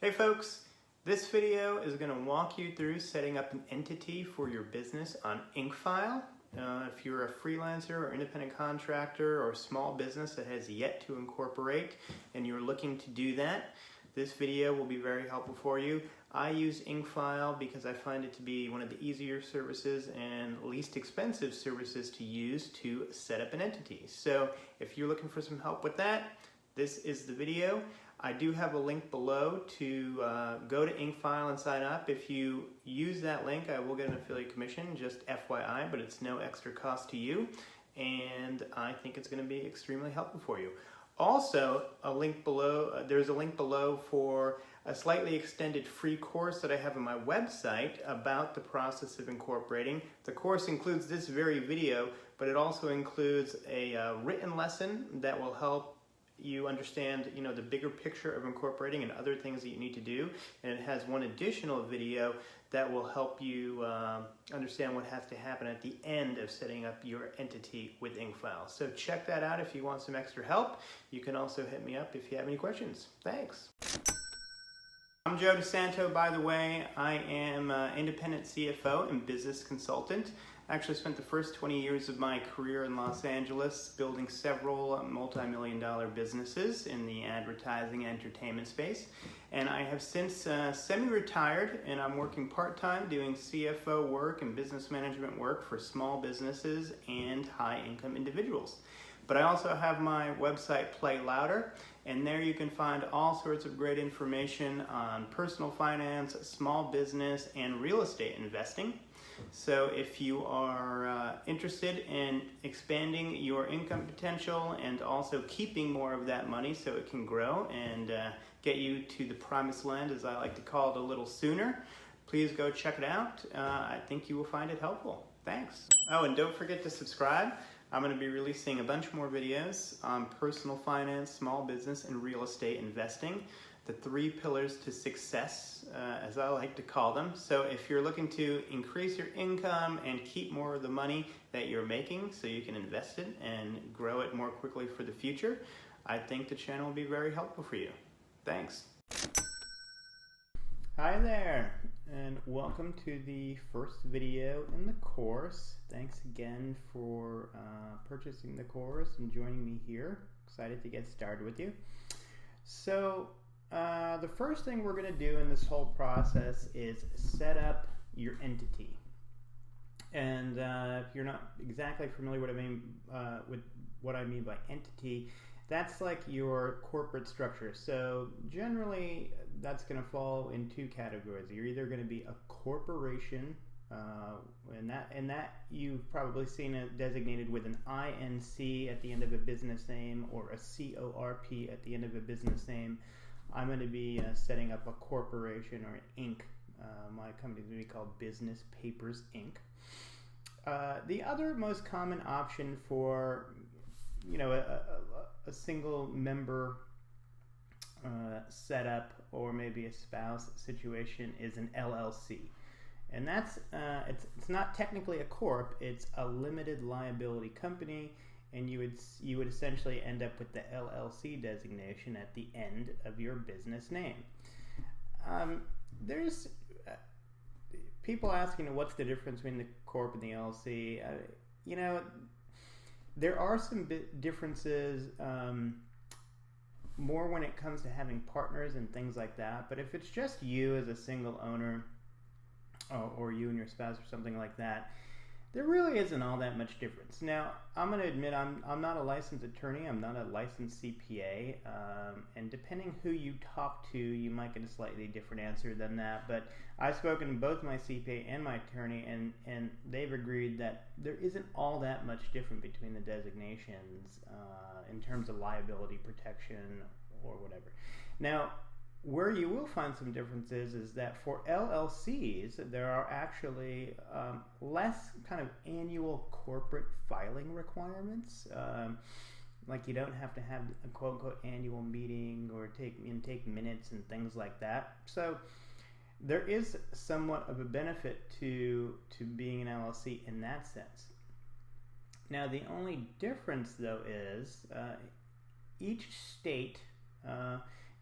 Hey folks, this video is going to walk you through setting up an entity for your business on IncFile. If you're a freelancer or independent contractor or small business that has yet to incorporate and you're looking to do that, this video will be very helpful for you. I use IncFile because I find it to be one of the easier services and least expensive services to use to set up an entity. So if you're looking for some help with that, this is the video. I do have a link below to go to IncFile and sign up. If you use that link, I will get an affiliate commission, just FYI, but it's no extra cost to you, and I think it's going to be extremely helpful for you. Also, a link below. There's a link below for a slightly extended free course that I have on my website about the process of incorporating. The course includes this very video, but it also includes a written lesson that will help you understand, the bigger picture of incorporating and other things that you need to do. And it has one additional video that will help you understand what has to happen at the end of setting up your entity with IncFile. So check that out if you want some extra help. You can also hit me up if you have any questions. Thanks. I'm Joe DiSanto, by the way. I am an independent CFO and business consultant. I actually spent the first 20 years of my career in Los Angeles building several multi-million-dollar businesses in the advertising and entertainment space. And I have since semi-retired, and I'm working part-time doing CFO work and business management work for small businesses and high-income individuals. But I also have my website, Play Louder, and there you can find all sorts of great information on personal finance, small business, and real estate investing. So if you are interested in expanding your income potential and also keeping more of that money so it can grow and get you to the promised land, as I like to call it, a little sooner, please go check it out. I think you will find it helpful. Thanks. Oh, and don't forget to subscribe. I'm going to be releasing a bunch more videos on personal finance, small business, and real estate investing. The 3 pillars to success, as I like to call them. So if you're looking to increase your income and keep more of the money that you're making so you can invest it and grow it more quickly for the future, I think the channel will be very helpful for you. Thanks. Hi there, and welcome to the first video in the course. Thanks again for purchasing the course and joining me here. Excited to get started with you. So the first thing we're going to do in this whole process is set up your entity. And if you're not exactly familiar with what I mean by entity, that's like your corporate structure. So generally, that's going to fall in 2 categories. You're either going to be a corporation, and that you've probably seen it designated with an INC at the end of a business name or a CORP at the end of a business name. I'm going to be setting up a corporation or an Inc. My company is going to be called Business Papers Inc. The other most common option for a single member setup or maybe a spouse situation is an LLC, and that's it's not technically a corp. It's a limited liability company. And you would essentially end up with the LLC designation at the end of your business name. There's people asking, what's the difference between the corp and the LLC? There are some differences, more when it comes to having partners and things like that. But if it's just you as a single owner, or you and your spouse or something like that, there really isn't all that much difference. Now, I'm going to admit I'm not a licensed attorney. I'm not a licensed CPA. And depending who you talk to, you might get a slightly different answer than that. But I've spoken to both my CPA and my attorney, and they've agreed that there isn't all that much different between the designations in terms of liability protection or whatever. Now, where you will find some differences is that for LLCs, there are actually less kind of annual corporate filing requirements. Like you don't have to have a quote-unquote annual meeting or take minutes and things like that. So there is somewhat of a benefit to being an LLC in that sense. Now, the only difference, though, is each state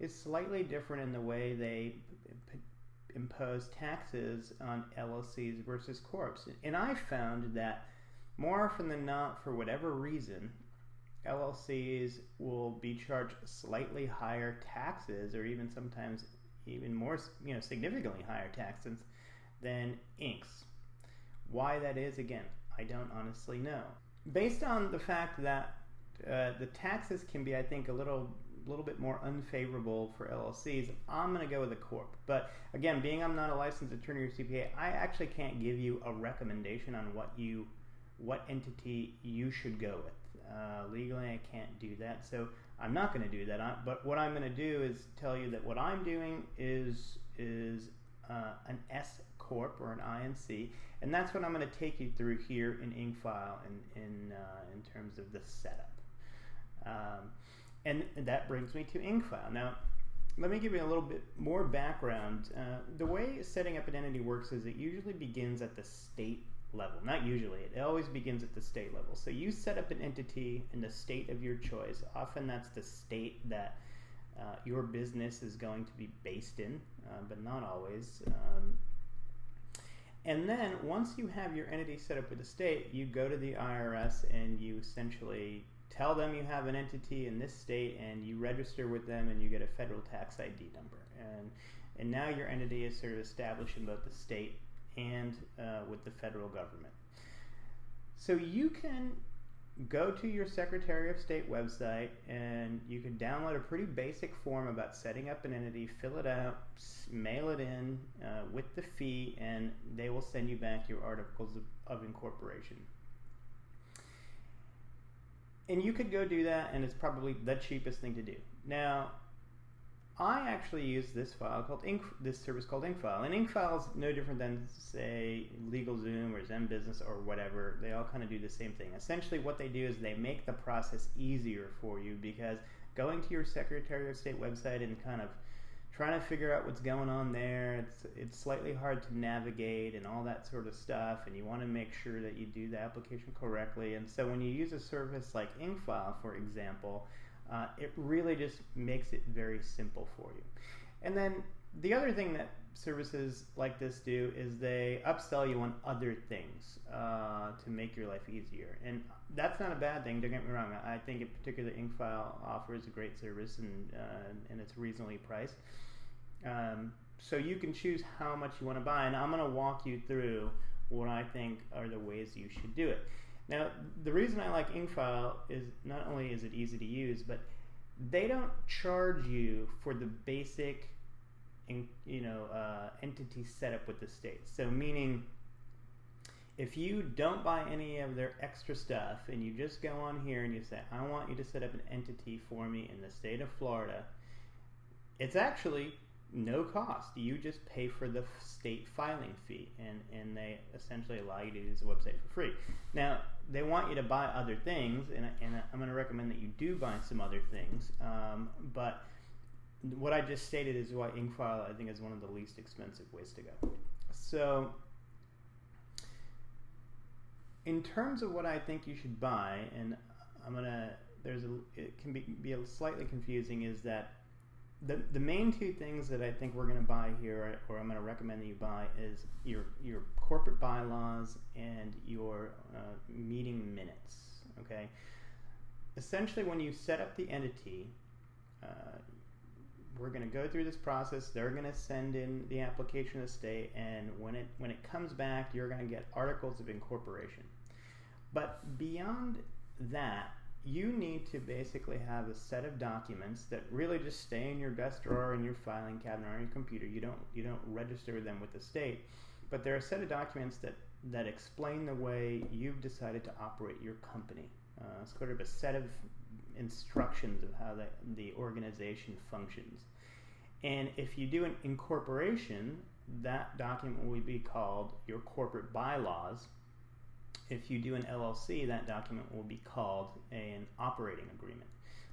is slightly different in the way they impose taxes on LLCs versus corps. And I found that more often than not, for whatever reason, LLCs will be charged slightly higher taxes, or even sometimes even more, significantly higher taxes than Incs. Why that is, again, I don't honestly know. Based on the fact that the taxes can be, I think, a little bit more unfavorable for LLCs, I'm going to go with a corp. But again, being I'm not a licensed attorney or CPA, I actually can't give you a recommendation on what entity you should go with. Legally, I can't do that, so I'm not going to do that. But what I'm going to do is tell you that what I'm doing is an S-Corp or an INC, and that's what I'm going to take you through here in IncFile in terms of the setup. And that brings me to IncFile. Now, let me give you a little bit more background. The way setting up an entity works is it usually begins at the state level. Not usually, it always begins at the state level. So you set up an entity in the state of your choice. Often that's the state that your business is going to be based in, but not always. And then once you have your entity set up with the state, you go to the IRS and you essentially tell them you have an entity in this state, and you register with them, and you get a federal tax ID number. And now your entity is sort of established in both the state and with the federal government. So you can go to your Secretary of State website, and you can download a pretty basic form about setting up an entity, fill it out, mail it in with the fee, and they will send you back your articles of incorporation. And you could go do that, and it's probably the cheapest thing to do. Now, I actually use this file called this service called IncFile, and IncFile is no different than, say, LegalZoom or Zen Business or whatever. They all kind of do the same thing. Essentially, what they do is they make the process easier for you, because going to your Secretary of State website and kind of trying to figure out what's going on there, it's slightly hard to navigate and all that sort of stuff, and you want to make sure that you do the application correctly. And so when you use a service like IncFile, for example, it really just makes it very simple for you. And then the other thing that services like this do is they upsell you on other things to make your life easier. And that's not a bad thing, don't get me wrong. I think in particular IncFile offers a great service, and it's reasonably priced. So you can choose how much you want to buy, and I'm going to walk you through what I think are the ways you should do it. Now, the reason I like IncFile is not only is it easy to use, but they don't charge you for the basic entity setup with the state. So meaning, if you don't buy any of their extra stuff and you just go on here and you say, I want you to set up an entity for me in the state of Florida, it's actually no cost. You just pay for the state filing fee, and they essentially allow you to use the website for free. Now, they want you to buy other things, and I'm going to recommend that you do buy some other things, but what I just stated is why IncFile, I think, is one of the least expensive ways to go. So in terms of what I think you should buy, and it can be slightly confusing, is that the main two things that I think we're going to buy here, or I'm going to recommend that you buy, is your corporate bylaws and your meeting minutes. Okay. Essentially, when you set up the entity, we're going to go through this process. They're going to send in the application to the state, and when it comes back, you're going to get articles of incorporation. But beyond that, you need to basically have a set of documents that really just stay in your desk drawer, in your filing cabinet, or on your computer. You don't register them with the state, but they're a set of documents that explain the way you've decided to operate your company. Sort of a set of instructions of how the organization functions. And if you do an incorporation, that document will be called your corporate bylaws. If you do an LLC, that document will be called an operating agreement.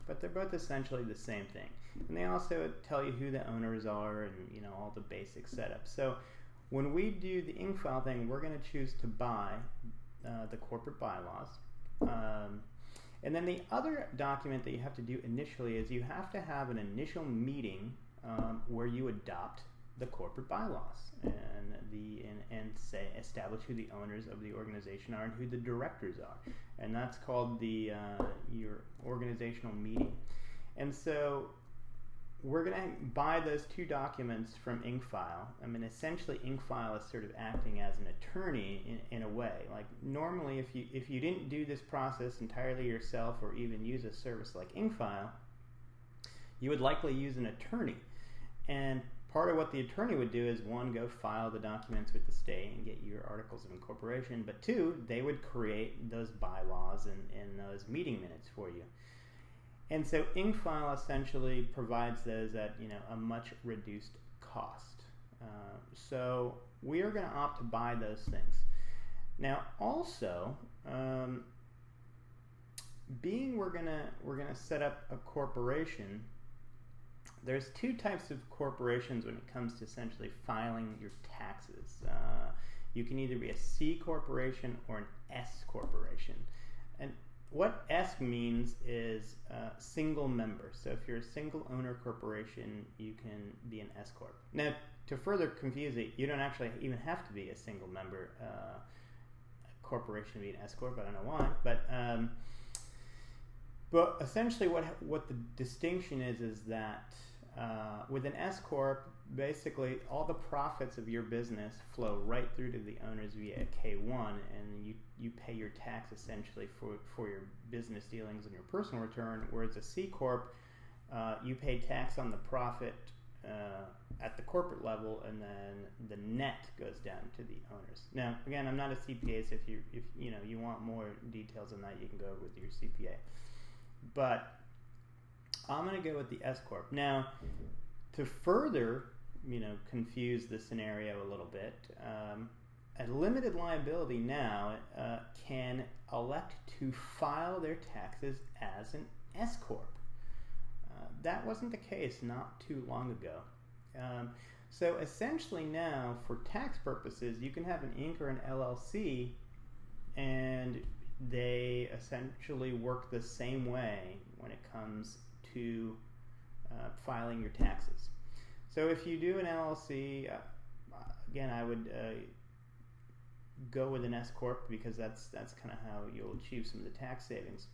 But they're both essentially the same thing. And they also tell you who the owners are and all the basic setup. So when we do the IncFile thing, we're going to choose to buy the corporate bylaws. And then the other document that you have to do initially is you have to have an initial meeting where you adopt the corporate bylaws and say establish who the owners of the organization are and who the directors are, and that's called your organizational meeting. And so we're going to buy those two documents from IncFile. I mean, essentially IncFile is sort of acting as an attorney in a way. Like normally if you didn't do this process entirely yourself or even use a service like IncFile, you would likely use an attorney. And part of what the attorney would do is, one, go file the documents with the state and get your articles of incorporation, but two, they would create those bylaws and those meeting minutes for you. And so IncFile essentially provides those at a much reduced cost. So we are going to opt to buy those things. Now also, being we're gonna set up a corporation, there's two types of corporations when it comes to essentially filing your taxes. You can either be a C corporation or an S corporation. And what S means is single member. So if you're a single owner corporation, you can be an S-Corp. Now, to further confuse it, you don't actually even have to be a single member corporation to be an S-Corp. I don't know why, but essentially what the distinction is that with an S-Corp, basically all the profits of your business flow right through to the owners via K-1, and you pay your tax essentially for your business dealings and your personal return, whereas a C-Corp, you pay tax on the profit at the corporate level, and then the net goes down to the owners. Now, again, I'm not a CPA, so if you want more details on that, you can go with your CPA. But I'm going to go with the S-Corp. Now, to further, confuse the scenario a little bit, a limited liability now can elect to file their taxes as an S-Corp. That wasn't the case not too long ago. So essentially now, for tax purposes, you can have an Inc. or an LLC, and they essentially work the same way when it comes to filing your taxes. So if you do an LLC, again, I would go with an S-Corp because that's kind of how you'll achieve some of the tax savings.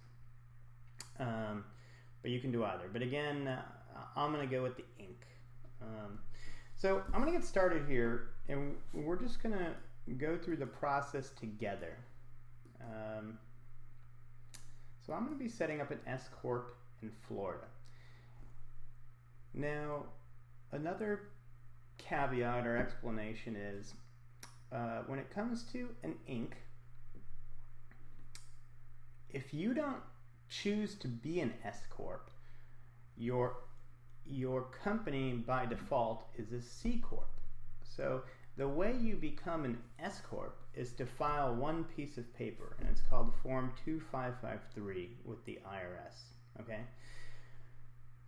But you can do either. But again, I'm going to go with the Inc. So I'm going to get started here, and we're just going to go through the process together. So I'm going to be setting up an S-Corp in Florida. Now, another caveat or explanation is when it comes to an Inc., if you don't choose to be an S-Corp, your company by default is a C-Corp. So the way you become an S-Corp is to file one piece of paper, and it's called Form 2553 with the IRS. Okay?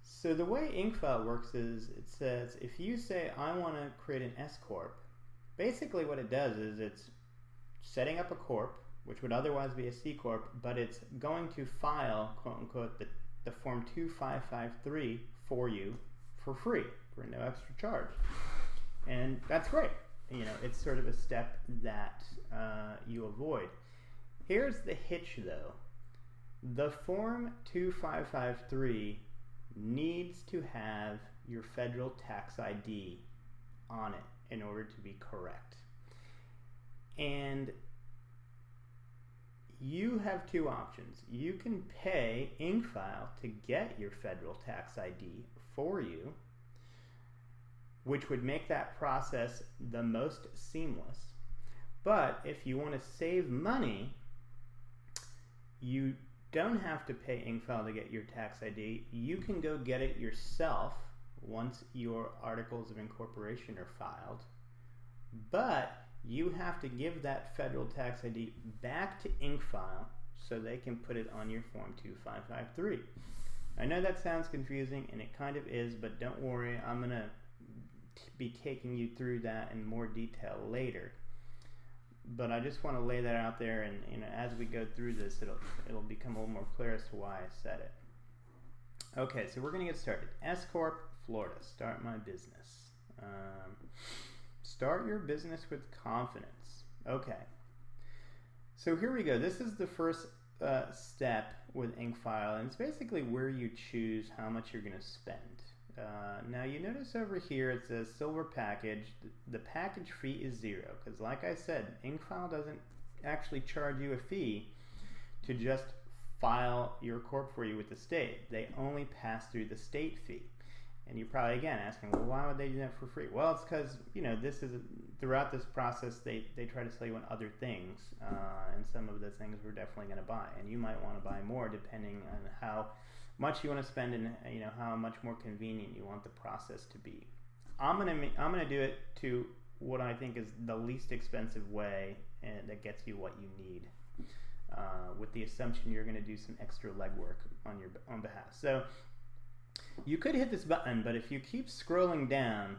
So the way IncFile works is it says if you say I want to create an S-Corp, basically what it does is it's setting up a corp, which would otherwise be a C-Corp, but it's going to file, quote unquote, the Form 2553 for you for free, for no extra charge. And that's great. It's sort of a step that you avoid. Here's the hitch though. The Form 2553 needs to have your federal tax ID on it in order to be correct. And you have two options. You can pay IncFile to get your federal tax ID for you, which would make that process the most seamless. But if you want to save money, you don't have to pay IncFile to get your tax ID. You can go get it yourself once your articles of incorporation are filed. But you have to give that federal tax ID back to IncFile so they can put it on your Form 2553. I know that sounds confusing, and it kind of is, but don't worry, I'm going to be taking you through that in more detail later. but I just want to lay that out there, and as we go through this, it'll become a little more clear as to why I said it. Okay, so we're going to get started. S-Corp, Florida, start my business. Start your business with confidence. Okay, so here we go. This is the first step with IncFile, and it's basically where you choose how much you're going to spend. Now you notice over here it says silver package. The package fee is 0 because, like I said, IncFile doesn't actually charge you a fee to just file your corp for you with the state. They only pass through the state fee. And you're probably again asking, well, why would they do that for free? Well, it's because this is throughout this process they try to sell you on other things, and some of the things we're definitely going to buy, and you might want to buy more depending on how much you want to spend and how much more convenient you want the process to be. I'm gonna do it to what I think is the least expensive way, and that gets you what you need, with the assumption you're going to do some extra legwork on your own behalf. So you could hit this button, but if you keep scrolling down,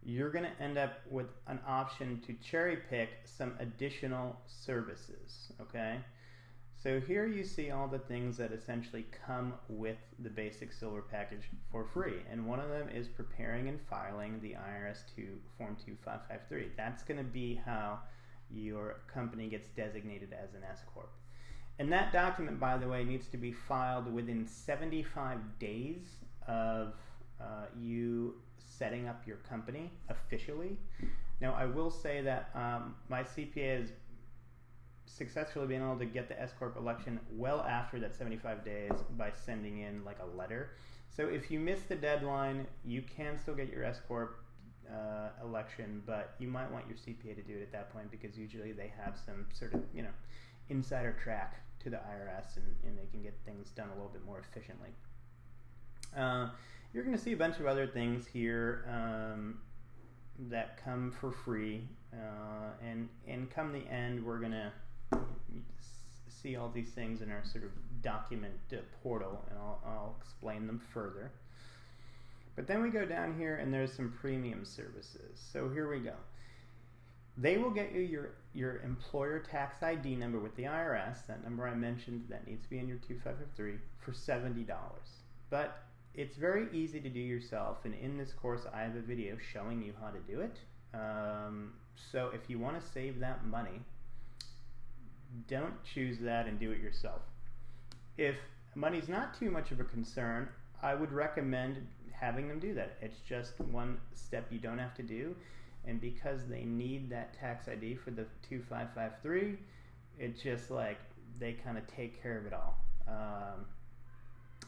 you're going to end up with an option to cherry pick some additional services. Okay. So here you see all the things that essentially come with the basic silver package for free. And one of them is preparing and filing the IRS Form 2553. That's going to be how your company gets designated as an S-Corp. And that document, by the way, needs to be filed within 75 days of you setting up your company officially. Now, I will say that my CPA has successfully been able to get the S-Corp election well after that 75 days by sending in like a letter. So if you miss the deadline, you can still get your S-Corp election, but you might want your CPA to do it at that point, because usually they have some sort of insider track to the IRS, and they can get things done a little bit more efficiently. You're going to see a bunch of other things here that come for free, and come the end, we're going to see all these things in our sort of document portal, and I'll explain them further. But then we go down here, and there's some premium services. So here we go. They will get you your employer tax ID number with the IRS, that number I mentioned that needs to be in your 2553, for $70. But it's very easy to do yourself, and in this course I have a video showing you how to do it. So if you want to save that money, don't choose that and do it yourself. If money's not too much of a concern, I would recommend having them do that. It's just one step you don't have to do, and because they need that tax ID for the 2553, it's just like they kind of take care of it all.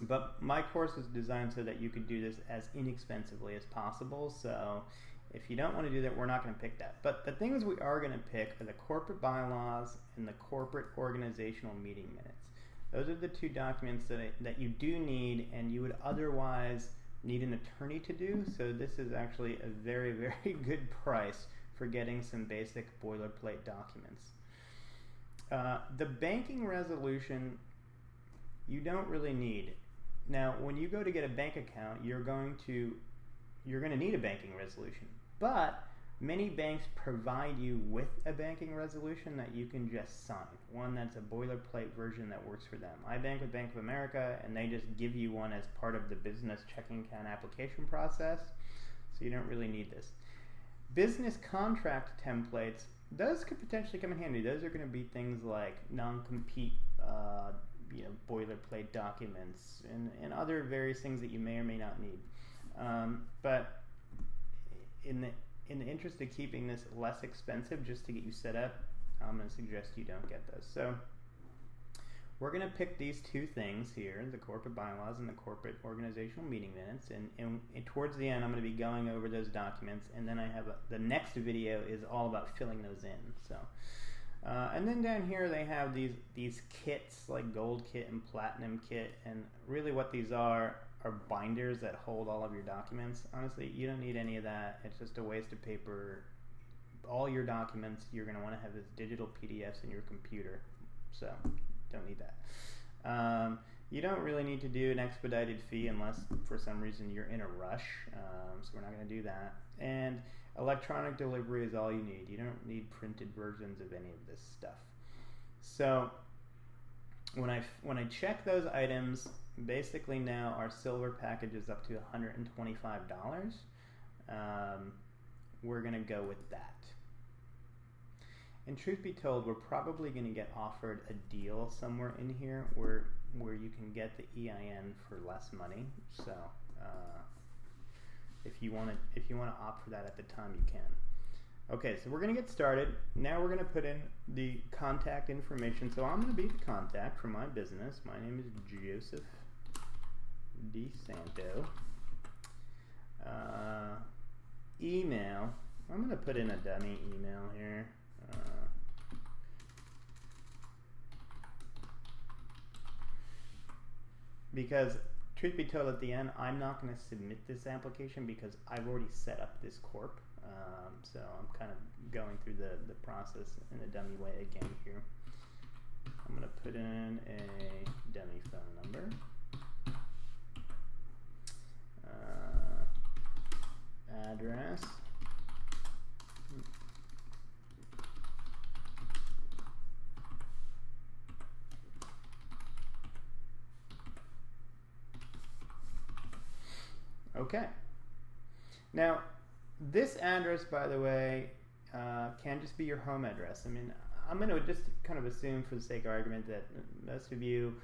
But my course is designed so that you could do this as inexpensively as possible, so if you don't want to do that, we're not going to pick that. But the things we are going to pick are the corporate bylaws and the corporate organizational meeting minutes. Those are the two documents that you do need, and you would otherwise need an attorney to do. So this is actually a very, very good price for getting some basic boilerplate documents. The banking resolution, you don't really need. Now, when you go to get a bank account, you're going to need a banking resolution. But many banks provide you with a banking resolution that you can just sign. One that's a boilerplate version that works for them. I bank with Bank of America, and they just give you one as part of the business checking account application process, so you don't really need this. Business contract templates, those could potentially come in handy. Those are going to be things like non-compete, boilerplate documents, and other various things that you may or may not need. But in the interest of keeping this less expensive, just to get you set up, I'm going to suggest you don't get those. So we're going to pick these two things here, the corporate bylaws and the corporate organizational meeting minutes, and towards the end I'm going to be going over those documents, and then I have the next video is all about filling those in. So and then down here they have these kits, like gold kit and platinum kit, and really what these are binders that hold all of your documents. Honestly, you don't need any of that. It's just a waste of paper. All your documents you're going to want to have as digital PDFs in your computer, so don't need that. You don't really need to do an expedited fee unless for some reason you're in a rush, so we're not going to do that. And Electronic delivery is all you need. You don't need printed versions of any of this stuff. So when I check those items, basically now our silver package is up to $125. We're going to go with that. And truth be told, we're probably going to get offered a deal somewhere in here where you can get the EIN for less money. So if you want to opt for that at the time, you can. Okay, so we're going to get started. Now we're going to put in the contact information. So I'm going to be the contact for my business. My name is Joseph DiSanto. Email. I'm going to put in a dummy email here. Because truth be told, at the end, I'm not going to submit this application because I've already set up this corp. So I'm kind of going through the process in a dummy way again here. I'm going to put in a dummy phone number. Address. Okay. Now, this address, by the way, can just be your home address. I mean, I'm going to just kind of assume for the sake of argument that most of you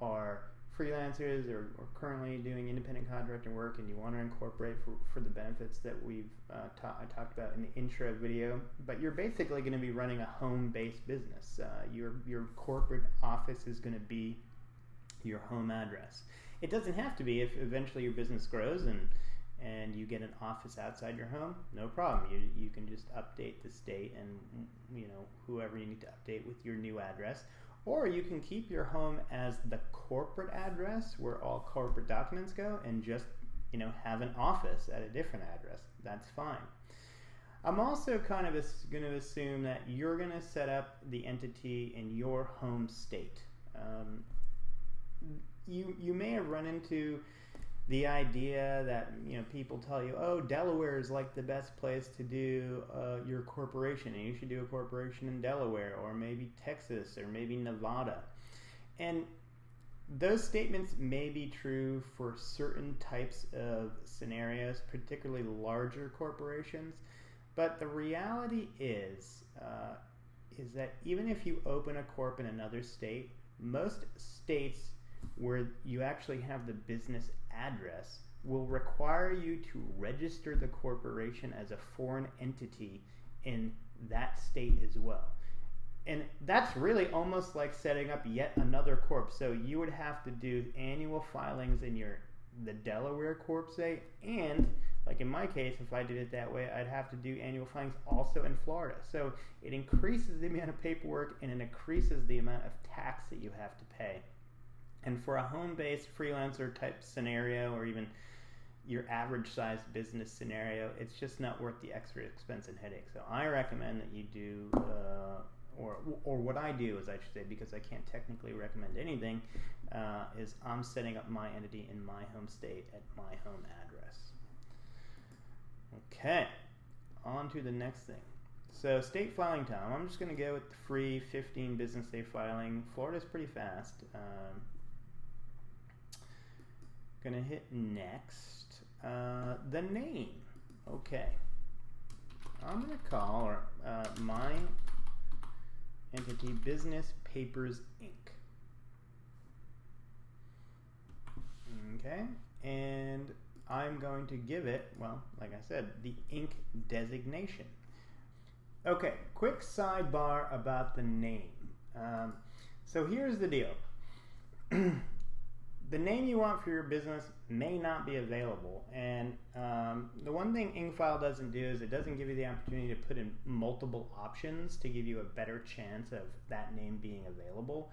are freelancers or currently doing independent contracting work and you want to incorporate for the benefits that I talked about in the intro video. But you're basically going to be running a home-based business. Your corporate office is going to be your home address. It doesn't have to be if eventually your business grows and you get an office outside your home, no problem. You can just update the state and whoever you need to update with your new address. Or you can keep your home as the corporate address where all corporate documents go and just have an office at a different address. That's fine. I'm also kind of going to assume that you're going to set up the entity in your home state. You may have run into the idea that people tell you, oh, Delaware is like the best place to do your corporation, and you should do a corporation in Delaware, or maybe Texas, or maybe Nevada. And those statements may be true for certain types of scenarios, particularly larger corporations. But the reality is that even if you open a corp in another state, most states where you actually have the business address will require you to register the corporation as a foreign entity in that state as well. And that's really almost like setting up yet another corp. So you would have to do annual filings in the Delaware corp, say, and like in my case, if I did it that way, I'd have to do annual filings also in Florida. So it increases the amount of paperwork and it increases the amount of tax that you have to pay. And for a home-based freelancer type scenario, or even your average sized business scenario, it's just not worth the extra expense and headache. So I recommend that you do, or what I do is, I should say, because I can't technically recommend anything, is I'm setting up my entity in my home state at my home address. Okay, on to the next thing. So state filing time. I'm just going to go with the free 15 business day filing. Florida's pretty fast. Gonna hit next. The name. Okay. I'm gonna call my entity Business Papers Inc. Okay, and I'm going to give it, well, like I said, the Inc. designation. Okay, quick sidebar about the name. So here's the deal. The name you want for your business may not be available, and the one thing IncFile doesn't do is it doesn't give you the opportunity to put in multiple options to give you a better chance of that name being available.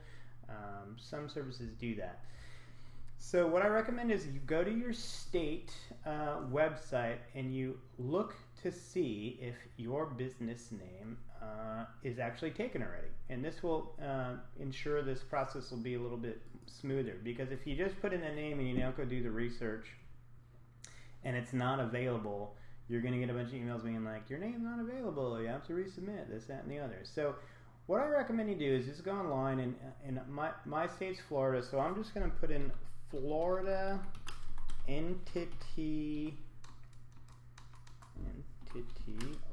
Some services do that. So what I recommend is you go to your state website and you look to see if your business name is actually taken already. And this will ensure this process will be a little bit smoother, because if you just put in a name and you now go do the research and it's not available, you're going to get a bunch of emails being like, your name's not available, you have to resubmit, this, that, and the other. So what I recommend you do is just go online, and my state's Florida, so I'm just going to put in Florida entity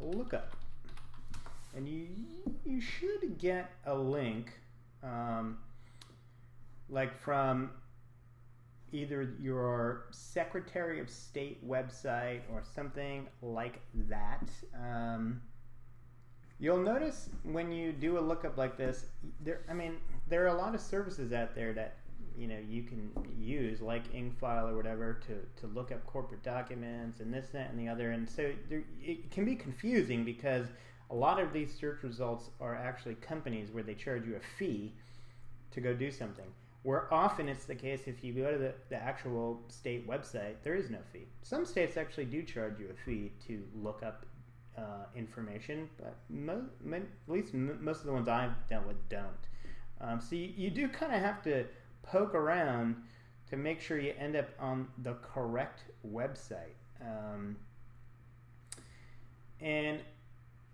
lookup. And you should get a link like from either your Secretary of State website or something like that. You'll notice when you do a lookup like this, there are a lot of services out there that you can use, like IncFile or whatever, to look up corporate documents and this, that, and the other. And so it can be confusing because a lot of these search results are actually companies where they charge you a fee to go do something. Where often it's the case if you go to the actual state website, there is no fee. Some states actually do charge you a fee to look up information, but at least most of the ones I've dealt with don't. So you do kind of have to poke around to make sure you end up on the correct website. And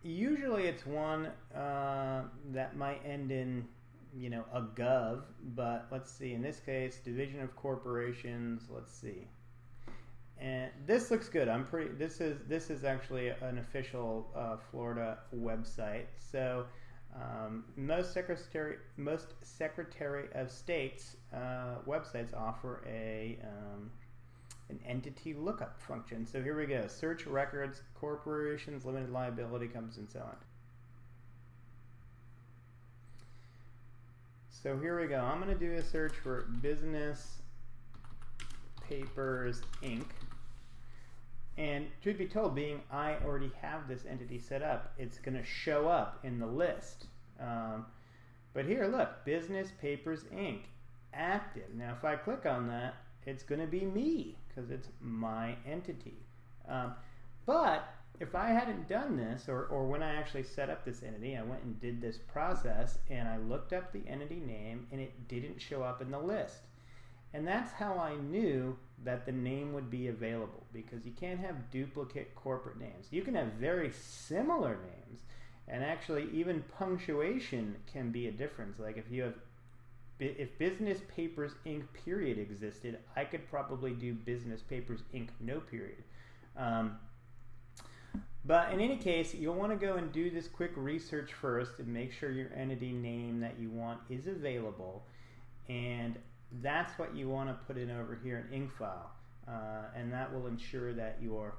usually it's one that might end in a gov, but let's see, in this case, Division of Corporations, let's see. And this looks good. This is actually an official Florida website. So most Secretary of State's websites offer an entity lookup function. So here we go. Search records, corporations, limited liability companies, and so on. So here we go. I'm going to do a search for Business Papers Inc. And truth be told, being I already have this entity set up, it's going to show up in the list. But here, look, Business Papers Inc. active. Now, if I click on that, it's going to be me because it's my entity. But if I hadn't done this, or when I actually set up this entity, I went and did this process, and I looked up the entity name, and it didn't show up in the list. And that's how I knew that the name would be available, because you can't have duplicate corporate names. You can have very similar names, and actually even punctuation can be a difference. Like if Business Papers Inc. period existed, I could probably do Business Papers Inc. no period. But in any case, you'll want to go and do this quick research first and make sure your entity name that you want is available, and that's what you want to put in over here in IncFile, and that will ensure that your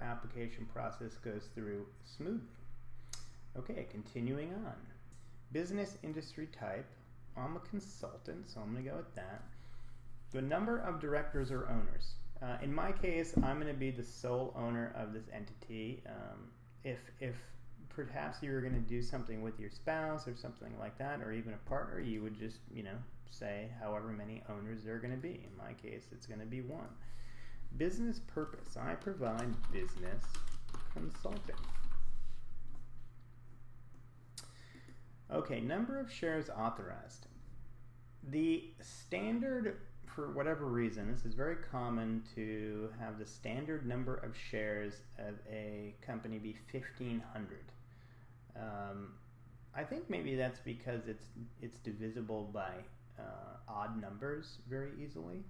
application process goes through smoothly. Okay, continuing on. Business industry type. I'm a consultant, so I'm going to go with that. The number of directors or owners. In my case, I'm going to be the sole owner of this entity. If perhaps you were going to do something with your spouse or something like that, or even a partner, you would just, say however many owners there are going to be. In my case, it's going to be one. Business purpose. I provide business consulting. Okay, number of shares authorized. The standard, for whatever reason, this is very common to have the standard number of shares of a company be 1,500. I think maybe that's because it's divisible by odd numbers very easily.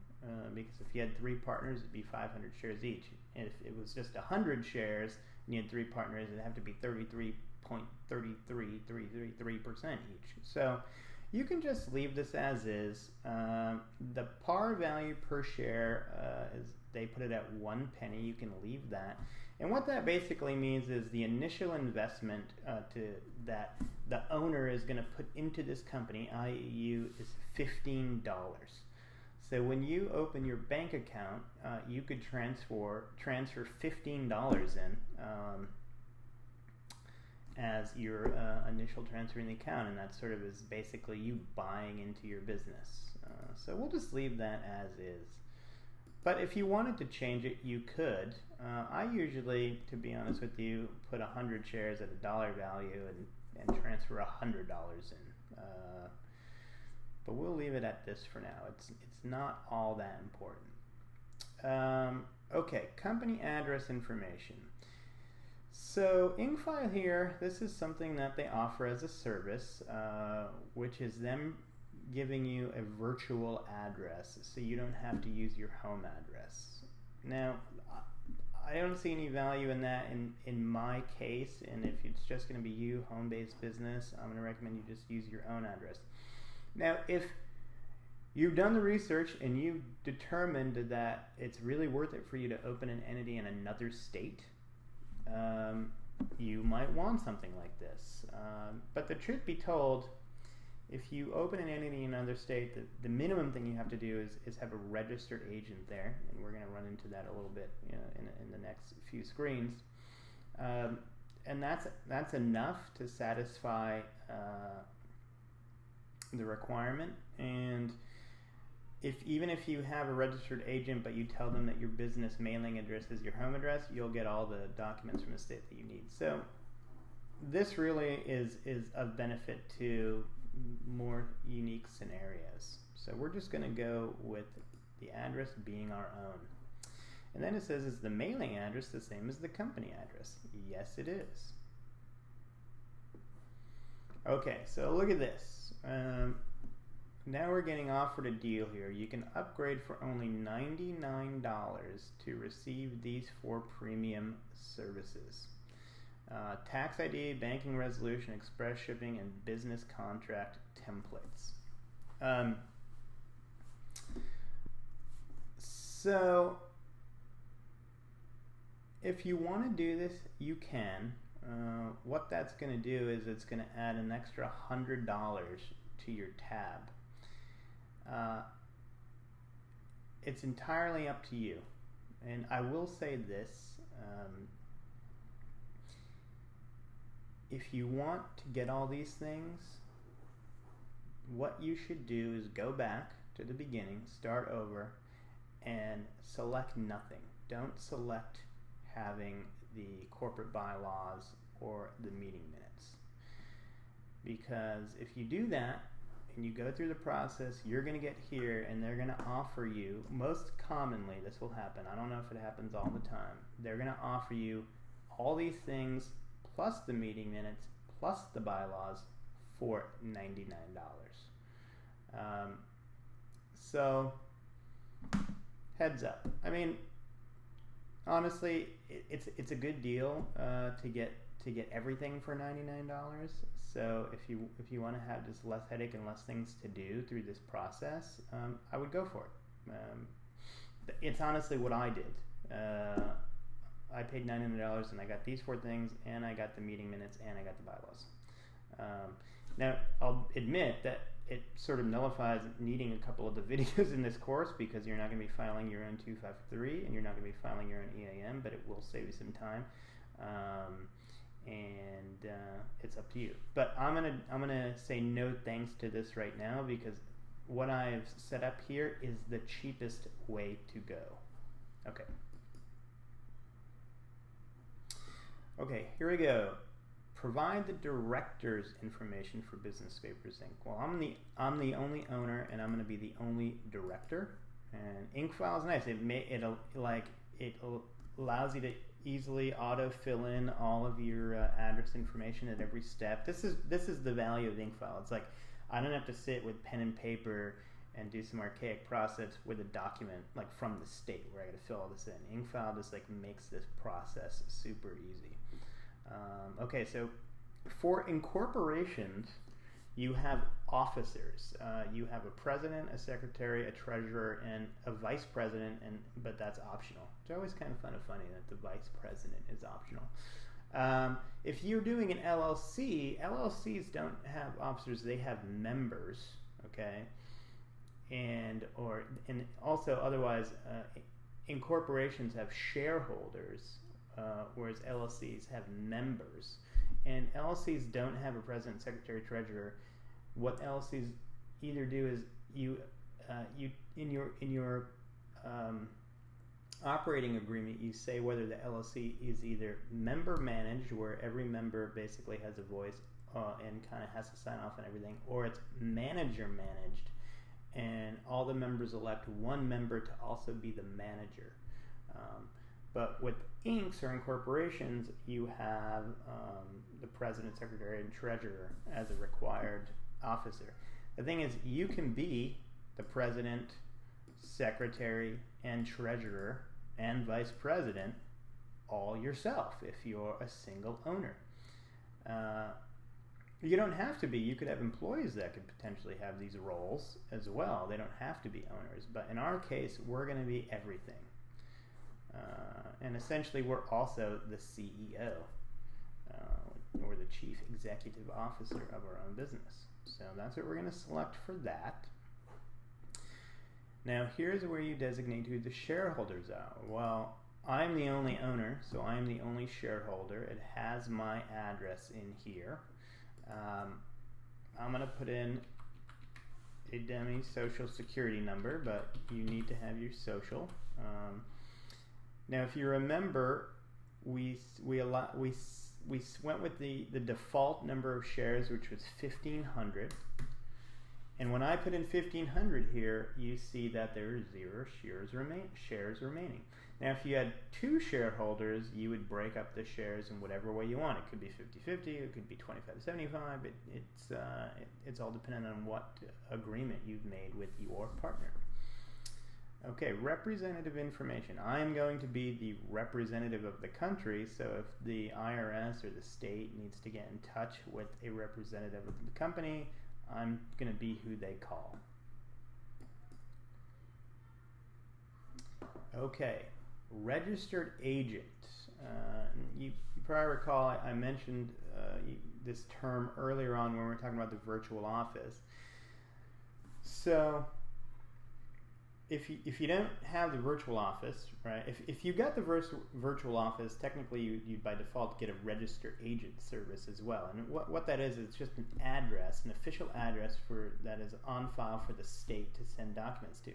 Because if you had 3 partners, it'd be 500 shares each. And if it was just 100 shares and you had 3 partners, it'd have to be 33.33333% each. So you can just leave this as is. The par value per share is, they put it at 1 penny. You can leave that. And what that basically means is the initial investment that the owner is going to put into this company, i.e. you, is $15. So when you open your bank account, you could transfer $15 in as your initial transfer in the account, and that sort of is basically you buying into your business. So we'll just leave that as is. But if you wanted to change it, you could. I usually, to be honest with you, put 100 shares at a dollar value and transfer $100 in. But we'll leave it at this for now. It's not all that important. Okay, company address information. So IncFile here, this is something that they offer as a service, which is them giving you a virtual address so you don't have to use your home address. Now, I don't see any value in that in my case, and if it's just going to be you, home-based business, I'm going to recommend you just use your own address. Now, if you've done the research and you've determined that it's really worth it for you to open an entity in another state, you might want something like this. But the truth be told, if you open an entity in another state, the minimum thing you have to do is have a registered agent there, and we're going to run into that a little bit in the next few screens. And that's enough to satisfy the requirement. And even if you have a registered agent but you tell them that your business mailing address is your home address, you'll get all the documents from the state that you need. So this really is of benefit to more unique scenarios. So we're just going to go with the address being our own. And then it says, is the mailing address the same as the company address? Yes, it is. Okay, so look at this. Now we're getting offered a deal here. You can upgrade for only $99 to receive these 4 premium services. Tax ID, banking resolution, express shipping, and business contract templates. So if you want to do this, you can. What that's going to do is it's going to add an extra $100 to your tab. It's entirely up to you. And I will say this, if you want to get all these things, what you should do is go back to the beginning, start over, and select nothing. Don't select having the corporate bylaws or the meeting minutes. Because if you do that, and you go through the process, you're going to get here and they're going to offer you, most commonly this will happen, I don't know if it happens all the time, they're going to offer you all these things plus the meeting minutes plus the bylaws for $99. So heads up. I mean, honestly, it's a good deal to get everything for $99. So if you want to have just less headache and less things to do through this process, I would go for it. It's honestly what I did. I paid $99 and I got these 4 things, and I got the meeting minutes, and I got the bylaws. Now, I'll admit that it sort of nullifies needing a couple of the videos in this course, because you're not going to be filing your own 253 and you're not going to be filing your own EAM, but it will save you some time. And it's up to you. But I'm gonna say no thanks to this right now, because what I've set up here is the cheapest way to go. Okay. Okay, here we go. Provide the director's information for Business Papers Inc. Well, I'm the only owner, and I'm going to be the only director. And IncFile is nice. It allows you to easily auto fill in all of your address information at every step. This is the value of IncFile. It's like I don't have to sit with pen and paper and do some archaic process with a document like from the state where I got to fill all this in. IncFile just like makes this process super easy. Okay, so for incorporations, you have officers. You have a president, a secretary, a treasurer, and a vice president, but that's optional. It's always kind of funny that the vice president is optional. If you're doing an LLC, LLCs don't have officers; they have members. Okay, and also otherwise, incorporations have shareholders, whereas LLCs have members. And LLCs don't have a president, secretary, treasurer. What LLCs either do is you in your operating agreement, you say whether the LLC is either member managed, where every member basically has a voice and kind of has to sign off on everything, or it's manager managed, and all the members elect one member to also be the manager. But with Incs or incorporations, you have the president, secretary, and treasurer as a required officer. The thing is, you can be the president, secretary, and treasurer, and vice president all yourself if you're a single owner. You don't have to be. You could have employees that could potentially have these roles as well. They don't have to be owners. But in our case, we're going to be everything. And essentially, we're also the CEO or the chief executive officer of our own business. So that's what we're going to select for that. Now, here's where you designate who the shareholders are. Well, I'm the only owner, so I'm the only shareholder. It has my address in here. I'm going to put in a dummy social security number, but you need to have your social. Now, if you remember, we went with the default number of shares, which was 1,500. And when I put in 1,500 here, you see that there are 0 shares remaining. Now, if you had 2 shareholders, you would break up the shares in whatever way you want. It could be 50-50, it could be 25-75. It's all dependent on what agreement you've made with your partner. Okay, representative information. I'm going to be the representative of the country, so if the IRS or the state needs to get in touch with a representative of the company, I'm going to be who they call. Okay, registered agent. You probably recall I mentioned this term earlier on when we were talking about the virtual office. So if you don't have the virtual office, right? If you got the virtual office, technically you by default get a registered agent service as well. And what that is, it's just an address, an official address that is on file for the state to send documents to.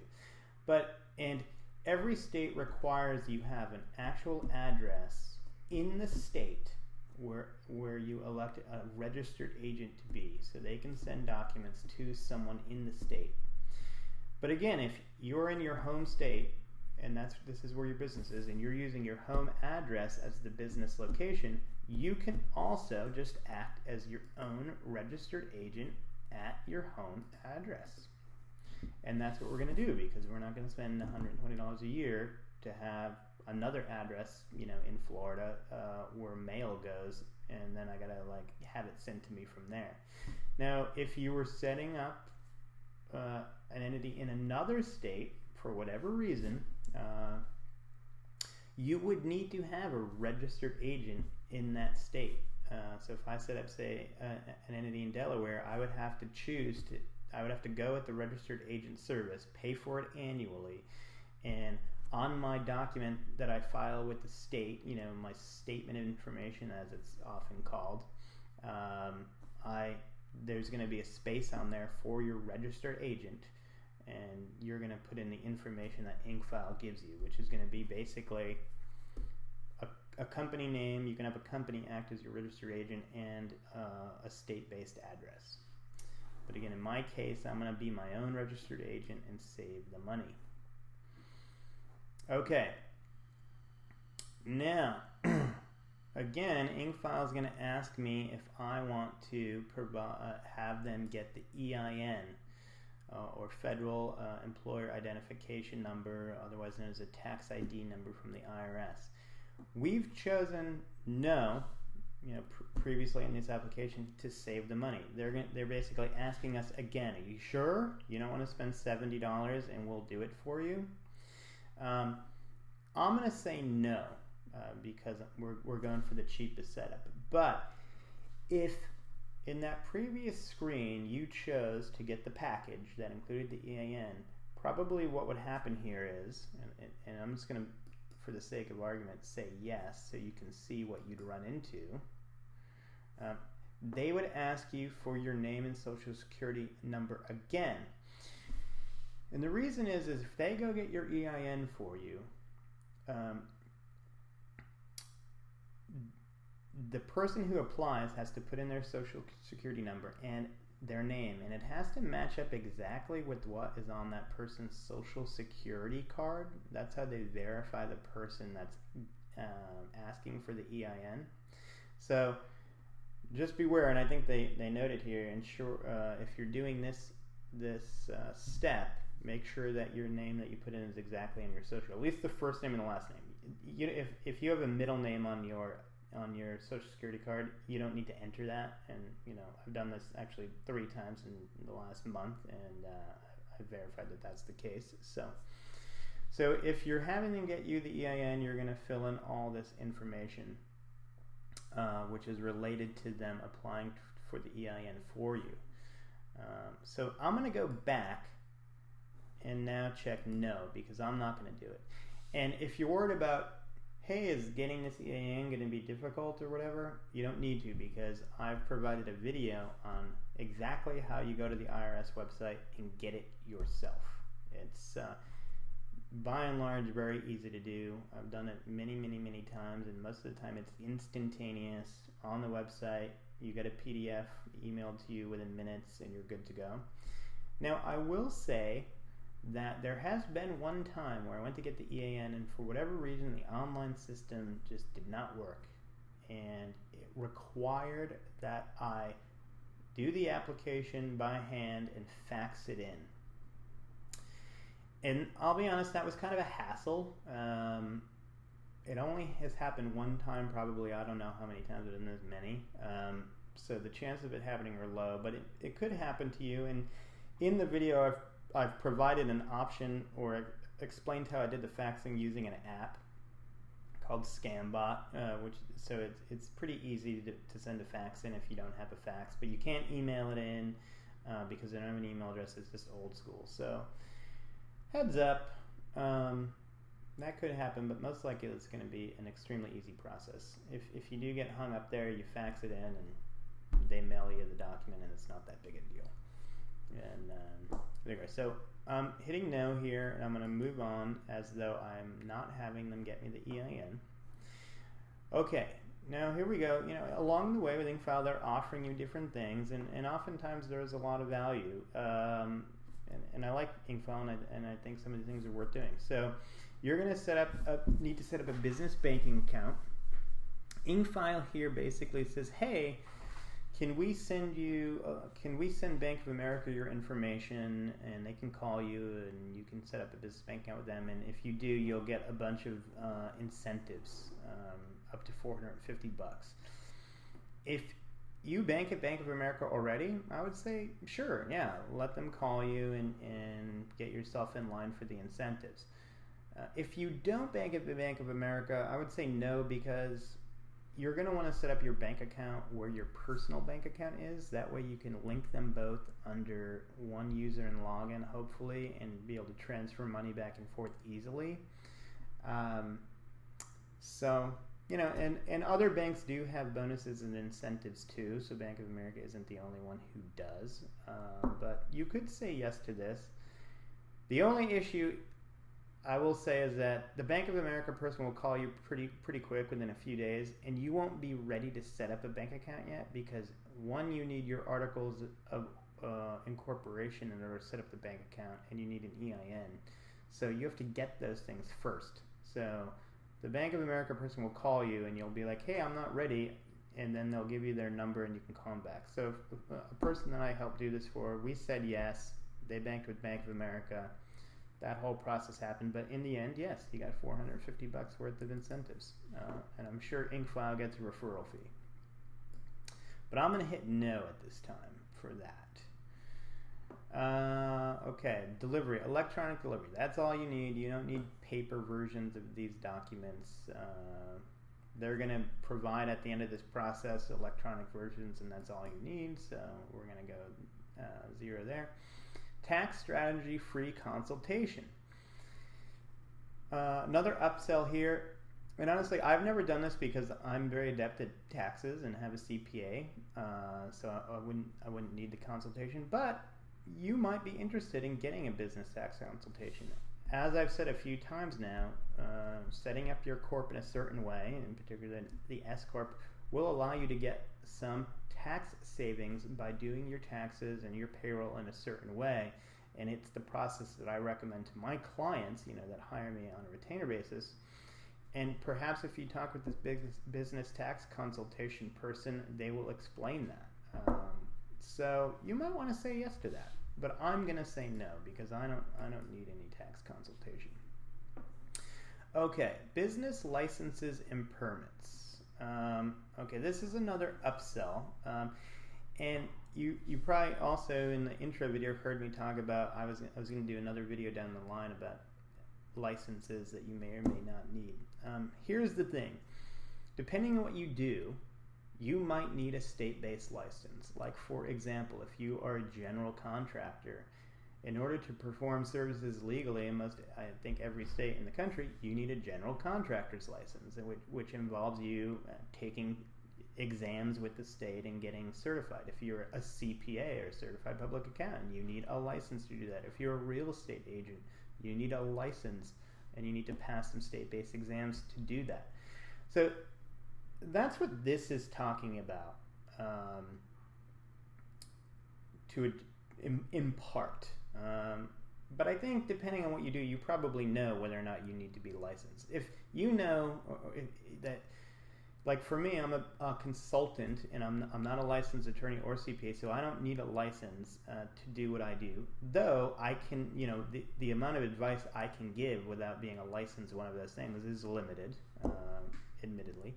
And every state requires you have an actual address in the state where you elect a registered agent to be, so they can send documents to someone in the state. But again, if you're in your home state, and this is where your business is, and you're using your home address as the business location, you can also just act as your own registered agent at your home address. And that's what we're going to do, because we're not going to spend $120 a year to have another address, in Florida, where mail goes, and then I got to have it sent to me from there. Now, if you were setting up an entity in another state for whatever reason, you would need to have a registered agent in that state. So if I set up, say, an entity in Delaware, I would have to go at the registered agent service, pay for it annually, and on my document that I file with the state, my statement of information, as it's often called, there's going to be a space on there for your registered agent, and you're going to put in the information that IncFile gives you, which is going to be basically a company name. You can have a company act as your registered agent, and a state-based address. But again, in my case, I'm going to be my own registered agent and save the money. Okay. Now, again, IncFile is going to ask me if I want to have them get the EIN, or Federal Employer Identification Number, otherwise known as a tax ID number from the IRS. We've chosen no, previously in this application, to save the money. They're basically asking us again, are you sure you don't want to spend $70 and we'll do it for you? I'm going to say no, because we're going for the cheapest setup. But if in that previous screen you chose to get the package that included the EIN, probably what would happen here is, and I'm just going to, for the sake of argument, say yes so you can see what you'd run into. They would ask you for your name and social security number again. And the reason is if they go get your EIN for you, the person who applies has to put in their social security number, and their name, and it has to match up exactly with what is on that person's social security card. That's how they verify the person that's asking for the EIN. So just beware, and I think they noted here, ensure if you're doing this step, make sure that your name that you put in is exactly in your social, at least the first name and the last name. If you have a middle name on your social security card, you don't need to enter that. And I've done this actually 3 times in the last month, and I've verified that that's the case. So if you're having them get you the EIN, you're going to fill in all this information, which is related to them applying for the EIN for you. So I'm going to go back and now check no, because I'm not going to do it. And if you're worried about, hey, is getting this EIN going to be difficult or whatever, you don't need to, because I've provided a video on exactly how you go to the IRS website and get it yourself. It's by and large very easy to do. I've done it many times, and most of the time it's instantaneous on the website. You get a PDF emailed to you within minutes and you're good to go. Now, I will say that there has been one time where I went to get the EIN, and for whatever reason the online system just did not work, and it required that I do the application by hand and fax it in. And I'll be honest, that was kind of a hassle. It only has happened one time, probably. I don't know how many times, but it isn't as many. So the chance of it happening are low, but it could happen to you. And in the video, I've provided an option, or explained how I did the faxing using an app called ScamBot, so it's pretty easy to send a fax in if you don't have a fax, but you can't email it in because I don't have an email address. It's just old school. So heads up, that could happen, but most likely it's going to be an extremely easy process. If you do get hung up there, you fax it in and they mail you the document, and it's not that big a deal. And there you go. So I'm hitting no here, and I'm going to move on as though I'm not having them get me the EIN. Okay, now here we go. Along the way with IncFile, they're offering you different things, and oftentimes there's a lot of value. And I like IncFile, and I think some of the things are worth doing. So you're going to need to set up a business banking account. IncFile here basically says, hey, can we send Bank of America your information, and they can call you, and you can set up a business bank account with them, and if you do, you'll get a bunch of incentives, up to $450. If you bank at Bank of America already, I would say, sure, yeah, let them call you and get yourself in line for the incentives. If you don't bank at the Bank of America, I would say no, because you're going to want to set up your bank account where your personal bank account is. That way you can link them both under one user and login, hopefully, and be able to transfer money back and forth easily. And other banks do have bonuses and incentives too, so Bank of America isn't the only one who does. But you could say yes to this. The only issue I will say is that the Bank of America person will call you pretty quick, within a few days, and you won't be ready to set up a bank account yet, because one, you need your articles of incorporation in order to set up the bank account, and you need an EIN. So you have to get those things first. So the Bank of America person will call you, and you'll be like, hey, I'm not ready, and then they'll give you their number, and you can call them back. So a person that I helped do this for, we said yes. They banked with Bank of America. That whole process happened, but in the end, yes, you got $450 worth of incentives, and I'm sure IncFile gets a referral fee. But I'm going to hit no at this time for that. Okay, delivery, electronic delivery. That's all you need. You don't need paper versions of these documents. They're going to provide at the end of this process electronic versions, and that's all you need. So we're going to go 0 there. Tax strategy free consultation. Another upsell here, and honestly, I've never done this because I'm very adept at taxes and have a CPA, so I wouldn't need the consultation. But you might be interested in getting a business tax consultation. As I've said a few times now, setting up your corp in a certain way, in particular the S-Corp, will allow you to get some tax savings by doing your taxes and your payroll in a certain way. And it's the process that I recommend to my clients, that hire me on a retainer basis. And perhaps if you talk with this business tax consultation person, they will explain that. So you might want to say yes to that, but I'm going to say no because I don't need any tax consultation. Okay, business licenses and permits. Okay, this is another upsell. And you probably also in the intro video heard me talk about, I was going to do another video down the line about licenses that you may or may not need. Here's the thing. Depending on what you do, you might need a state-based license. Like, for example, if you are a general contractor, in order to perform services legally in I think every state in the country, you need a general contractor's license, which involves you taking exams with the state and getting certified. If you're a CPA or certified public accountant, you need a license to do that. If you're a real estate agent, you need a license and you need to pass some state-based exams to do that. So that's what this is talking about, in part. But I think depending on what you do, you probably know whether or not you need to be licensed. If you know that, like for me, I'm a consultant and I'm not a licensed attorney or CPA, so I don't need a license to do what I do. Though I can, the amount of advice I can give without being a licensed one of those things is limited, admittedly.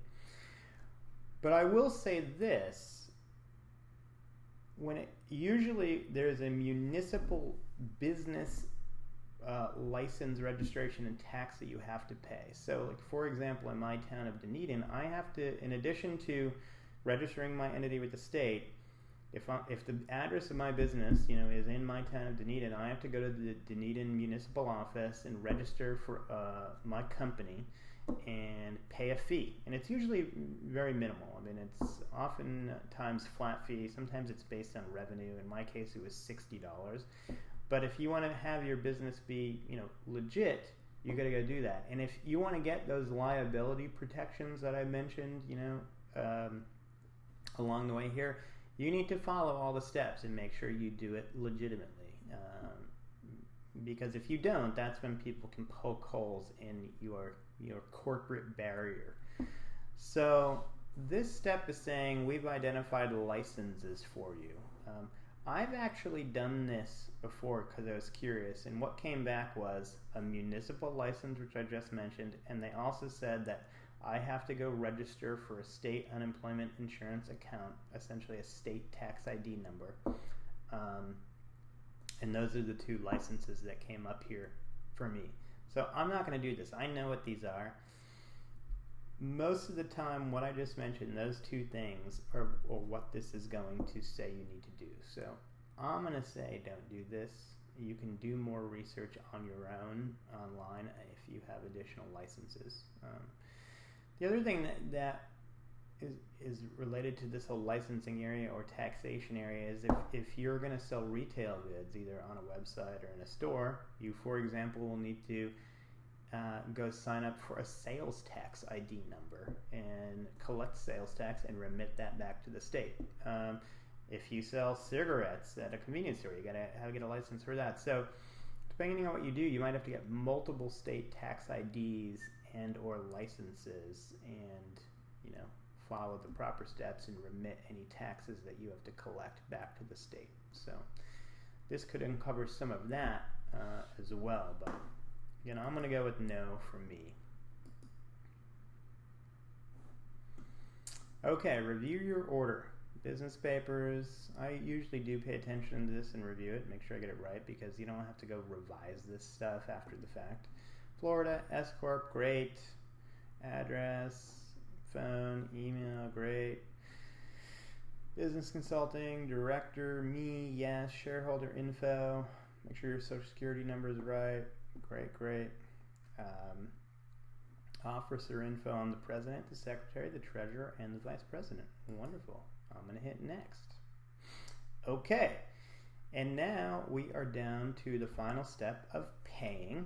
But I will say this: usually there's a municipal business license, registration, and tax that you have to pay. So, like for example, in my town of Dunedin, I have to, in addition to registering my entity with the state, if the address of my business, is in my town of Dunedin, I have to go to the Dunedin municipal office and register for my company and pay a fee. And it's usually very minimal. I mean, it's oftentimes flat fee. Sometimes it's based on revenue. In my case, it was $60. But if you want to have your business be, legit, you got to go do that. And if you want to get those liability protections that I mentioned, along the way here, you need to follow all the steps and make sure you do it legitimately. Because if you don't, that's when people can poke holes in your corporate barrier. So this step is saying we've identified licenses for you. I've actually done this before because I was curious, and what came back was a municipal license, which I just mentioned, and they also said that I have to go register for a state unemployment insurance account, essentially a state tax ID number. And those are the two licenses that came up here for me. So I'm not going to do this. I know what these are. Most of the time, what I just mentioned, those two things are what this is going to say you need to do. So I'm going to say don't do this. You can do more research on your own online if you have additional licenses. The other thing that is related to this whole licensing area or taxation area is if you're going to sell retail goods, either on a website or in a store, you, for example, will need to go sign up for a sales tax ID number and collect sales tax and remit that back to the state. If you sell cigarettes at a convenience store, you gotta get a license for that. So depending on what you do, you might have to get multiple state tax IDs and or licenses and follow the proper steps and remit any taxes that you have to collect back to the state. So this could uncover some of that as well, but I'm going to go with no for me. Okay, review your order. Business papers, I usually do pay attention to this and review it, make sure I get it right, because you don't have to go revise this stuff after the fact. Florida, S-Corp, great. Address, phone, email, great. Business consulting, director, me, yes. Shareholder info, make sure your social security number is right. Great. Officer info on the president, the secretary, the treasurer, and the vice president. Wonderful. I'm going to hit next. Okay. And now we are down to the final step of paying.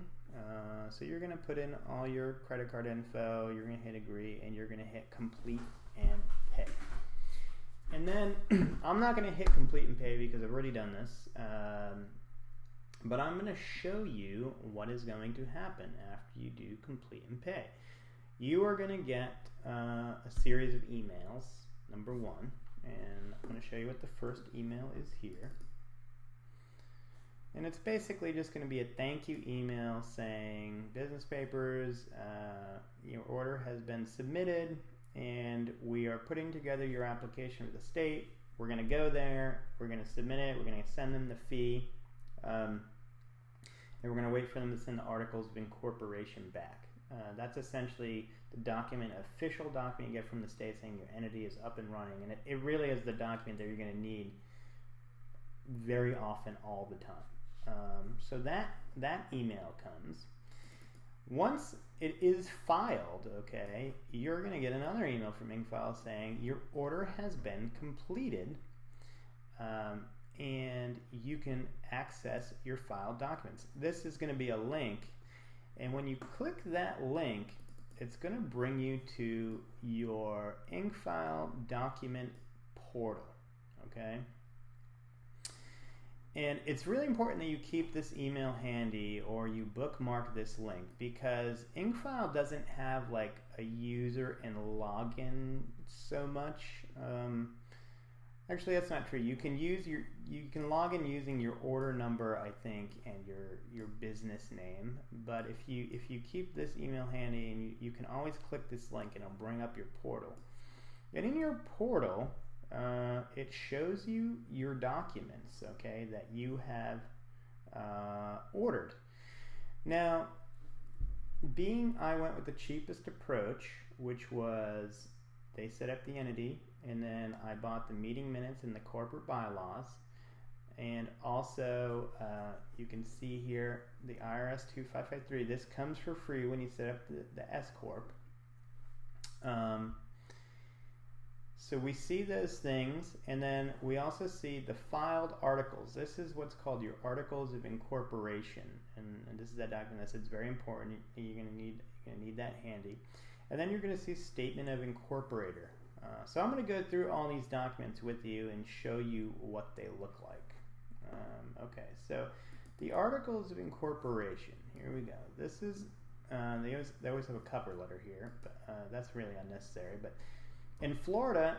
So you're going to put in all your credit card info, you're going to hit agree, and you're going to hit complete and pay. And then I'm not going to hit complete and pay because I've already done this, but I'm going to show you what is going to happen after you do complete and pay. You are going to get a series of emails, number one, and I'm going to show you what the first email is here. And it's basically just going to be a thank you email saying, business papers, your order has been submitted and we are putting together your application with the state. We're going to go there, we're going to submit it, we're going to send them the fee, and we're going to wait for them to send the articles of incorporation back. That's essentially the document, official document you get from the state saying your entity is up and running, and it really is the document that you're going to need very often all the time. So that email comes. Once it is filed, okay, you're going to get another email from IncFile saying your order has been completed, and you can access your filed documents. This is going to be a link, and when you click that link, it's going to bring you to your IncFile document portal, okay? And it's really important that you keep this email handy or you bookmark this link, because IncFile doesn't have like a user and login so much. Actually, that's not true. You can log in using your order number, I think, and your business name. But if you keep this email handy, and you can always click this link and it'll bring up your portal. And in your portal, it shows you your documents, okay, that you have ordered. Now, I went with the cheapest approach, which was they set up the entity, and then I bought the meeting minutes and the corporate bylaws, and also you can see here the IRS 2553. This comes for free when you set up the S-Corp. So we see those things, and then we also see the filed articles. This is what's called your articles of incorporation, and this is that document that says it's very important. You're going to need that handy. And then you're going to see statement of incorporator. So I'm going to go through all these documents with you and show you what they look like. Okay, so the articles of incorporation. Here we go. This is they always have a cover letter here, but that's really unnecessary. But in Florida,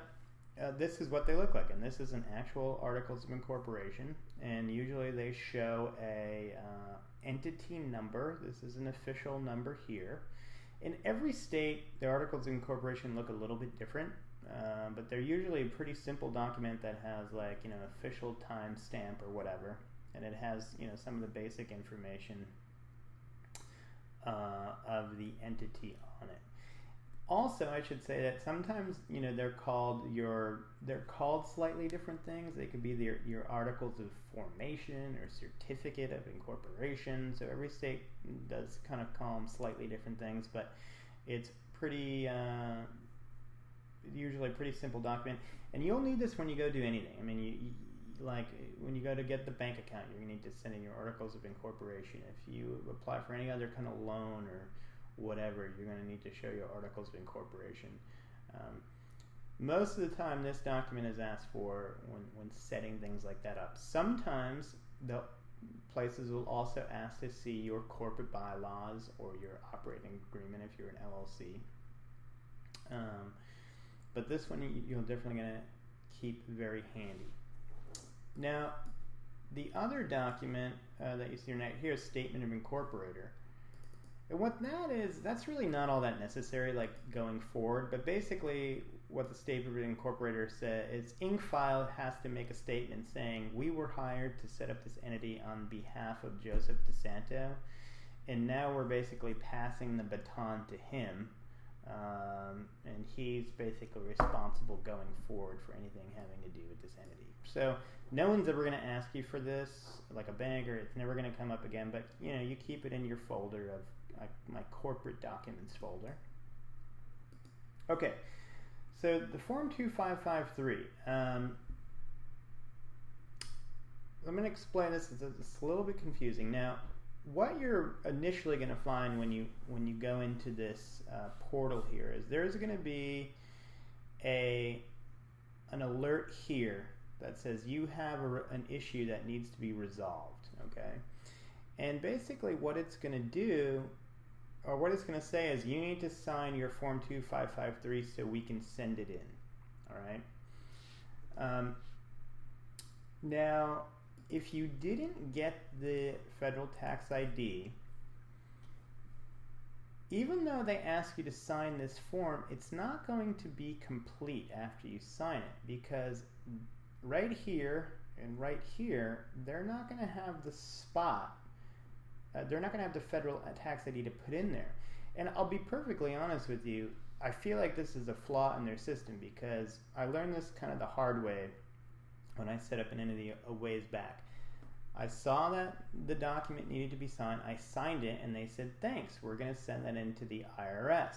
this is what they look like, and this is an actual articles of incorporation, and usually they show a entity number. This is an official number here. In every state, the articles of incorporation look a little bit different, but they're usually a pretty simple document that has like, official time stamp or whatever, and it has, some of the basic information of the entity on it. Also, I should say that sometimes, they're called slightly different things. They could be your articles of formation or certificate of incorporation. So every state does kind of call them slightly different things, but it's pretty, usually a pretty simple document. And you'll need this when you go do anything. I mean, like when you go to get the bank account, you're going to need to send in your articles of incorporation. If you apply for any other kind of loan or whatever, you're going to need to show your articles of incorporation. Most of the time this document is asked for when setting things like that up. Sometimes the places will also ask to see your corporate bylaws or your operating agreement if you're an LLC. But this one you're definitely going to keep very handy. Now, the other document that you see here is Statement of Incorporator. And what that is, that's really not all that necessary, like going forward. But basically, what the Statement of Incorporator says is IncFile has to make a statement saying we were hired to set up this entity on behalf of Joseph DiSanto, and now we're basically passing the baton to him, and he's basically responsible going forward for anything having to do with this entity. So no one's ever going to ask you for this, like a bank, or it's never going to come up again. But you keep it in your folder of my corporate documents folder. Okay, so the Form 2553. I'm going to explain this. It's a little bit confusing. Now, what you're initially going to find when you go into this portal here is there's going to be an alert alert here that says you have an issue that needs to be resolved, okay? And basically what it's going to do, or what it's going to say, is you need to sign your Form 2553 so we can send it in, all right? Now, if you didn't get the federal tax ID, even though they ask you to sign this form, it's not going to be complete after you sign it, because right here and right here, they're not going to have the spot. They're not going to have the federal tax ID to put in there. And I'll be perfectly honest with you, I feel like this is a flaw in their system, because I learned this kind of the hard way when I set up an entity a ways back. I saw that the document needed to be signed. I signed it, and they said, thanks, we're going to send that into the IRS.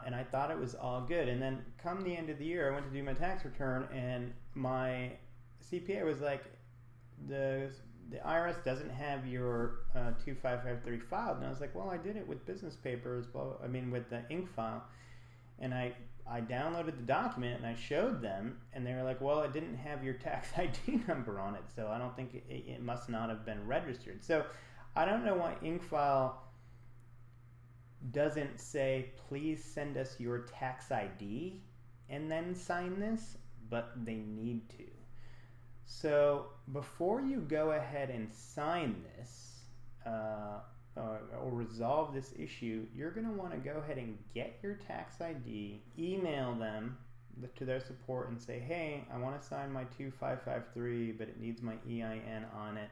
And I thought it was all good. And then come the end of the year, I went to do my tax return, and my CPA was like, the IRS doesn't have your 2553 filed. And I was like, well, I did it with business papers, with the IncFile. And I downloaded the document and I showed them, and they were like, well, it didn't have your tax ID number on it, so I don't think it must not have been registered. So I don't know why IncFile doesn't say, please send us your tax ID and then sign this, but they need to. So before you go ahead and sign this, or resolve this issue, you're going to want to go ahead and get your tax ID, email them to their support and say, hey, I want to sign my 2553, but it needs my EIN on it.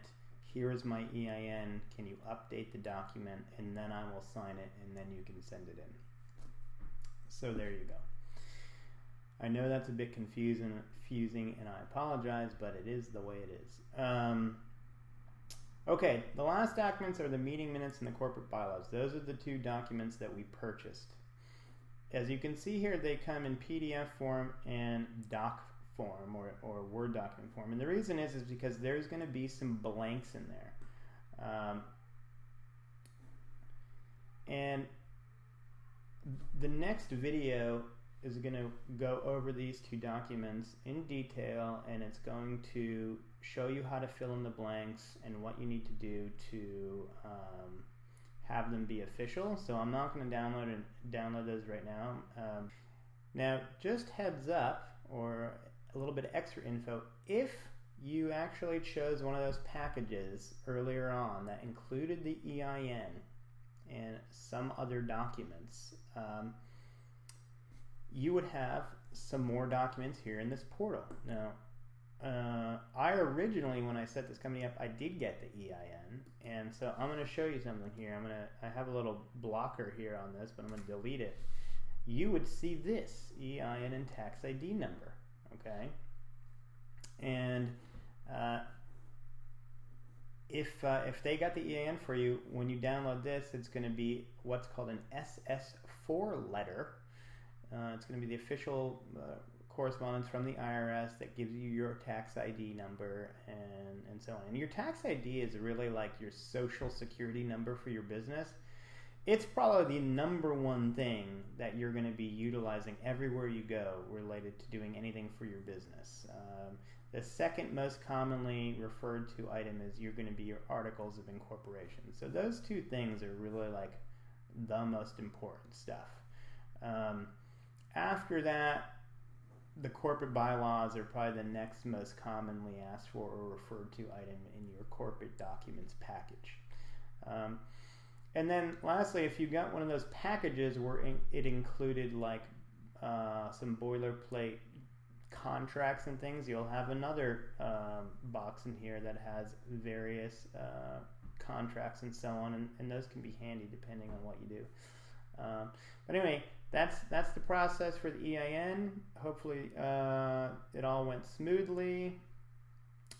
Here is my EIN. Can you update the document? And then I will sign it, and then you can send it in. So there you go. I know that's a bit confusing, and I apologize, but it is the way it is. Okay, the last documents are the meeting minutes and the corporate bylaws. Those are the two documents that we purchased. As you can see here, they come in PDF form and doc form, or Word document form. And the reason is because there's going to be some blanks in there. And the next video is going to go over these two documents in detail, and it's going to show you how to fill in the blanks and what you need to do to have them be official. So I'm not going to download those right now. Now, just heads up, or a little bit of extra info, if you actually chose one of those packages earlier on that included the EIN and some other documents, you would have some more documents here in this portal. Now, I originally, when I set this company up, I did get the EIN, and so I'm going to show you something here. I have a little blocker here on this, but I'm going to delete it. You would see this EIN and tax ID number, okay? And if they got the EIN for you, when you download this, it's going to be what's called an SS4 letter. It's going to be the official correspondence from the IRS that gives you your tax ID number and so on. And your tax ID is really like your social security number for your business. It's probably the number one thing that you're going to be utilizing everywhere you go related to doing anything for your business. The second most commonly referred to item is you're going to be your articles of incorporation. So those two things are really like the most important stuff. After that, the corporate bylaws are probably the next most commonly asked for or referred to item in your corporate documents package. And then lastly, if you got one of those packages where it included like some boilerplate contracts and things, you'll have another box in here that has various contracts and so on, and those can be handy depending on what you do. But anyway, that's the process for the EIN. Hopefully it all went smoothly,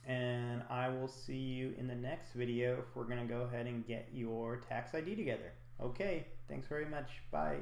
and I will see you in the next video if we're going to go ahead and get your tax ID together. Okay, thanks very much. Bye.